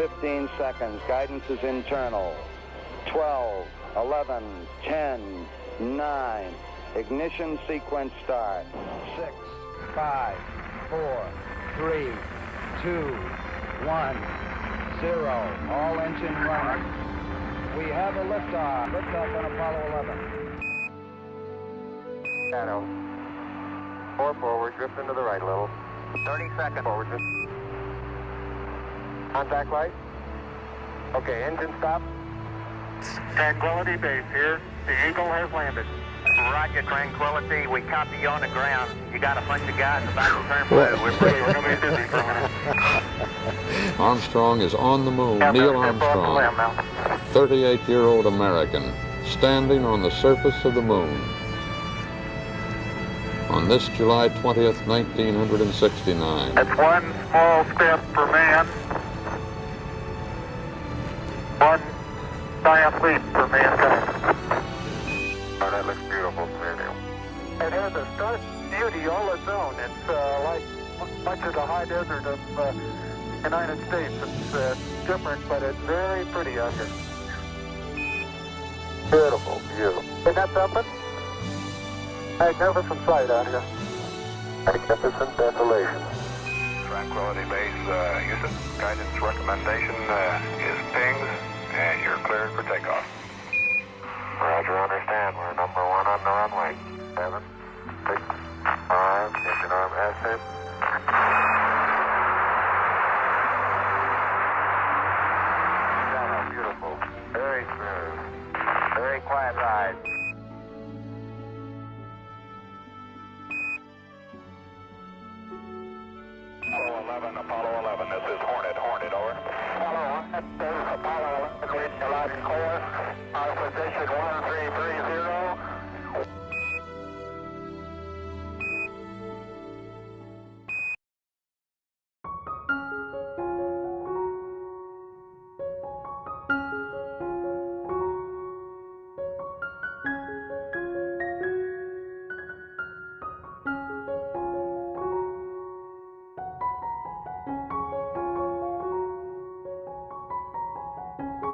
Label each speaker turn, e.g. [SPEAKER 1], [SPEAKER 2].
[SPEAKER 1] 15 seconds. Guidance is internal. 12, 11, 10, 9. Ignition sequence start. 6, 5, 4, 3, 2, 1, 0. All engine running. We have a liftoff. Liftoff on Apollo 11.
[SPEAKER 2] Shadow. 4 forward, drift into the right a little. 30 seconds forward. Contact light. Okay, engine stop.
[SPEAKER 3] Tranquility Base here. The Eagle has landed.
[SPEAKER 4] Roger, Tranquility. We copy you on the ground. You got a bunch of guys about to turn blue. We're going to be busy for a minute.
[SPEAKER 5] Armstrong is on the moon. Neil Armstrong, 38-year-old American, standing on the surface of the moon. On this July 20th, 1969.
[SPEAKER 3] That's one small step for man, one giant leap for mankind.
[SPEAKER 2] Oh, that looks beautiful, Neil.
[SPEAKER 3] It has a stark beauty all its own. It's like much of the high desert of the United States. It's different, but it's very pretty out here.
[SPEAKER 2] Beautiful view.
[SPEAKER 3] Isn't that something? Magnificent sight out here.
[SPEAKER 2] Magnificent desolation.
[SPEAKER 6] Tranquility Base, Houston. Guidance recommendation is pings, and you're cleared for takeoff.
[SPEAKER 2] Roger, understand. We're number 1 on the runway. 7, 6, 5, engine arm ascent. Shadow, beautiful. Very smooth. Very quiet ride.
[SPEAKER 6] Apollo 11, this is Hornet, over.
[SPEAKER 3] Apollo 1, this is Apollo 11, reading the loud and clear. Our position 1.